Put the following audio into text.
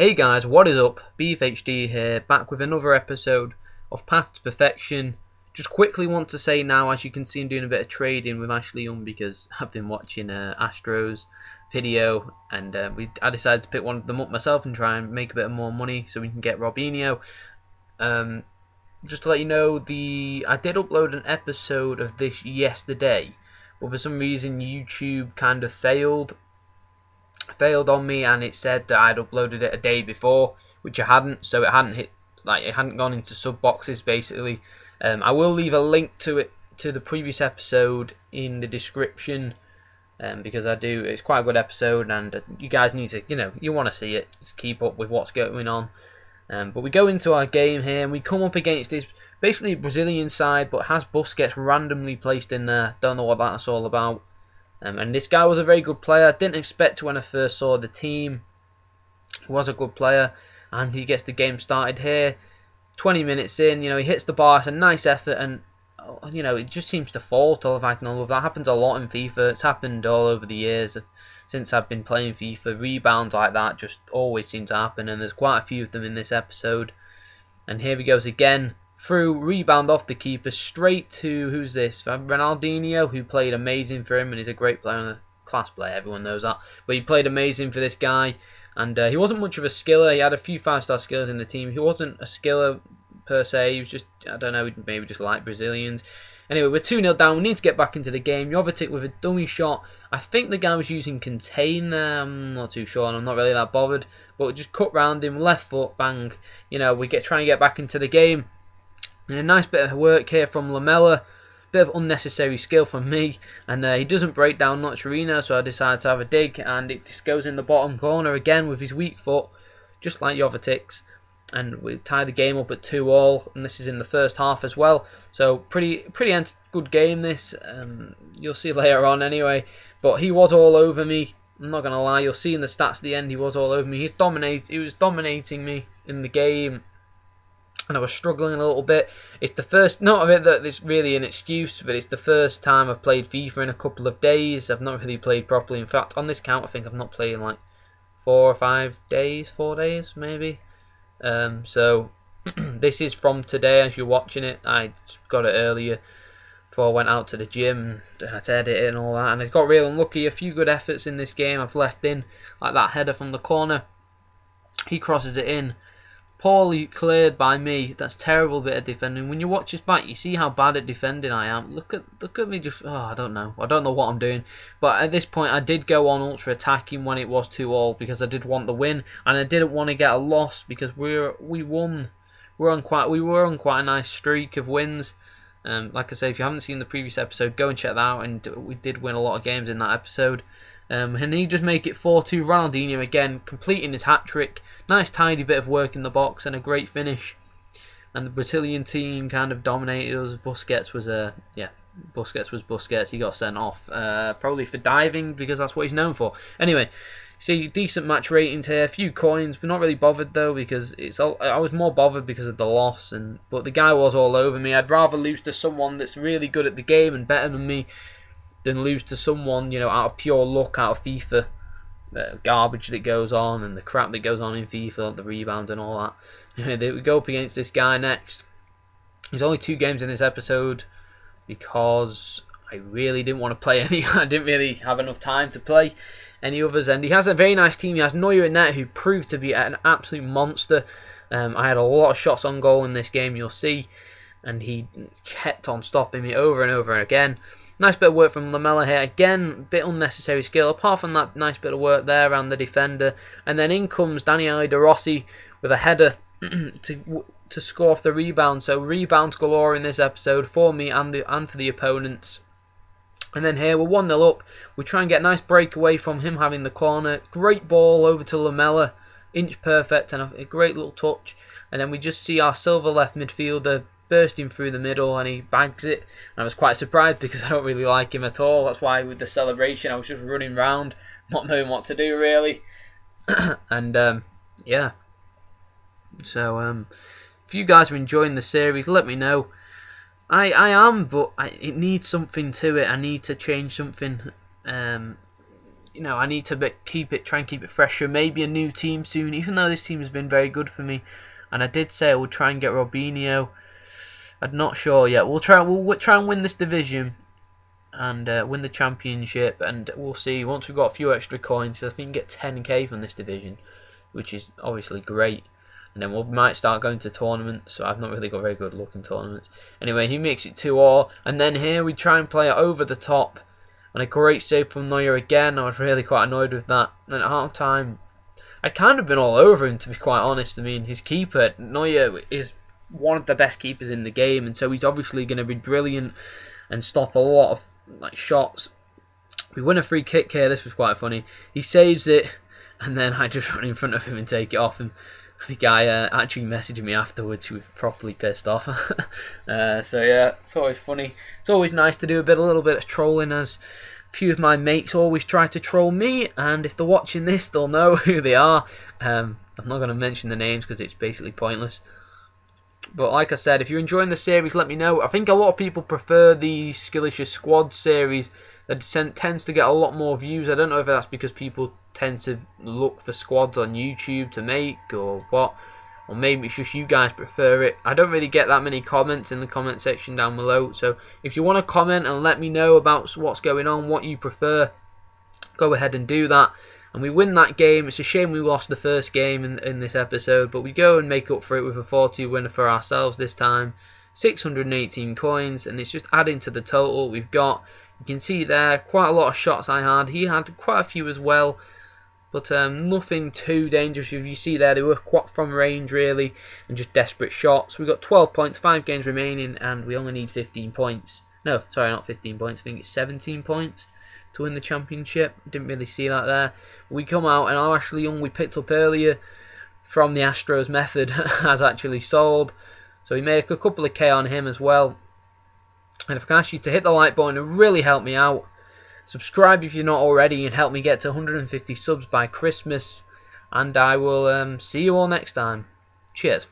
Hey guys, what is up? BFHD here, back with another episode of Path to Perfection. Just quickly want to say now, as you can see, I'm doing a bit of trading with Ashley Young because I've been watching Astro's video, and I decided to pick one of them up myself and try and make a bit more money so we can get Robinho. Just to let you know, I did upload an episode of this yesterday, but for some reason YouTube kind of failed on me, and it said that I'd uploaded it a day before, which I hadn't, so it hadn't gone into sub boxes basically. I will leave a link to the previous episode in the description, because it's quite a good episode, and you guys need to, you want to see it to keep up with what's going on. But we go into our game here, and we come up against this basically Brazilian side, but has Busquets randomly placed in there. Don't know what that's all about. And this guy was a very good player. I didn't expect to when I first saw the team. He was a good player, and he gets the game started here. 20 minutes in, he hits the bar. It's a nice effort, and it just seems to fall to all of that. Happens a lot in FIFA. It's happened all over the years since I've been playing FIFA. Rebounds like that just always seem to happen, and there's quite a few of them in this episode. And here he goes again. Through, rebound off the keeper, straight to, who's this? Ronaldinho, who played amazing for him, and he's a great player and a class player, everyone knows that. But he played amazing for this guy, and he wasn't much of a skiller. He had a few 5-star skillers in the team. He wasn't a skiller per se, he was just, I don't know, maybe just like Brazilians. Anyway, we're 2-0 down, we need to get back into the game. Jovetic with a dummy shot. I think the guy was using contain there, I'm not too sure, and I'm not really that bothered. But just cut round him, left foot, bang. We trying to get back into the game. And a nice bit of work here from Lamela. Bit of unnecessary skill from me. And he doesn't break down Nocerino, so I decided to have a dig. And it just goes in the bottom corner again with his weak foot, just like Jovetic's. And we tie the game up at 2-2. And this is in the first half as well. So pretty good game this. You'll see later on anyway. But he was all over me. I'm not going to lie. You'll see in the stats at the end he was all over me. He was dominating me in the game. And I was struggling a little bit. It's the first, not of it that it's really an excuse, but it's the first time I've played FIFA in a couple of days. I've not really played properly. In fact, on this count, I think I've not played in like 4 or 5 days, 4 days maybe. So this is from today as you're watching it. I got it earlier before I went out to the gym. I had to edit it and all that, and I got real unlucky. A few good efforts in this game I've left in, like that header from the corner. He crosses it in. Poorly cleared by me. That's terrible bit of defending. When you watch this back, you see how bad at defending I am. Look at me just. Oh, I don't know what I'm doing. But at this point, I did go on ultra attacking when it was 2-2 because I did want the win, and I didn't want to get a loss because we won. We were on quite a nice streak of wins. Like I say, if you haven't seen the previous episode, go and check that out. And we did win a lot of games in that episode. And he just make it 4-2. Ronaldinho again completing his hat trick. Nice tidy bit of work in the box and a great finish. And the Brazilian team kind of dominated us. Busquets was Busquets. He got sent off probably for diving because that's what he's known for. Anyway, see decent match ratings here. A few coins. We're not really bothered though because I was more bothered because of the loss. But the guy was all over me. I'd rather lose to someone that's really good at the game and better than me than lose to someone, out of pure luck, out of FIFA. The garbage that goes on and the crap that goes on in FIFA, the rebounds and all that. Anyway, we go up against this guy next. There's only 2 games in this episode because I really didn't want to play any. I didn't really have enough time to play any others. And he has a very nice team. He has Neuer in net, who proved to be an absolute monster. I had a lot of shots on goal in this game, you'll see. And he kept on stopping me over and over again. Nice bit of work from Lamela here. Again, a bit unnecessary skill. Apart from that nice bit of work there around the defender. And then in comes Daniele De Rossi with a header to score off the rebound. So rebounds galore in this episode for me and for the opponents. And then here we're 1-0 up. We try and get a nice breakaway from him having the corner. Great ball over to Lamela. Inch perfect and a great little touch. And then we just see our silver left midfielder bursting through the middle, and he bags it. And I was quite surprised because I don't really like him at all. That's why with the celebration I was just running around, not knowing what to do really. And yeah. So if you guys are enjoying the series, let me know. I am, but it needs something to it. I need to change something. you know, I need to try and keep it fresher. Maybe a new team soon, even though this team has been very good for me. And I did say I would try and get Robinho. I'm not sure yet. We'll try and win this division and win the championship, and we'll see. Once we've got a few extra coins, I think we can get 10k from this division, which is obviously great. And then we might start going to tournaments. So I've not really got very good luck in tournaments. Anyway, he makes it 2-2, and then here we try and play it over the top. And a great save from Neuer again. I was really quite annoyed with that. And at half time, I'd kind of been all over him, to be quite honest. I mean, his keeper, Neuer, is one of the best keepers in the game, and so he's obviously going to be brilliant and stop a lot of shots. We win a free kick here. This was quite funny. He saves it, and then I just run in front of him and take it off him. The guy actually messaged me afterwards. He was properly pissed off. So yeah, it's always funny. It's always nice to do a little bit of trolling, as a few of my mates always try to troll me, and if they're watching this, they'll know who they are. I'm not going to mention the names because it's basically pointless. But like I said, if you're enjoying the series, let me know. I think a lot of people prefer the Skillish's Squad series. That tends to get a lot more views. I don't know if that's because people tend to look for squads on YouTube to make, or what. Or maybe it's just you guys prefer it. I don't really get that many comments in the comment section down below. So if you want to comment and let me know about what's going on, what you prefer, go ahead and do that. And we win that game. It's a shame we lost the first game in this episode, but we go and make up for it with a 4-2 winner for ourselves this time. 618 coins, and it's just adding to the total we've got. You can see there, quite a lot of shots I had. He had quite a few as well, but nothing too dangerous. If you see there, they were quite from range really, and just desperate shots. We got 12 points, 5 games remaining, and we only need 15 points. No, sorry, not 15 points. I think it's 17 points to win the championship. Didn't really see that there. We come out, and our Ashley Young we picked up earlier from the Astros method has actually sold. So we made a couple of K on him as well. And if I can ask you to hit the like button, it really help me out. Subscribe if you're not already, and help me get to 150 subs by Christmas. And I will see you all next time. Cheers.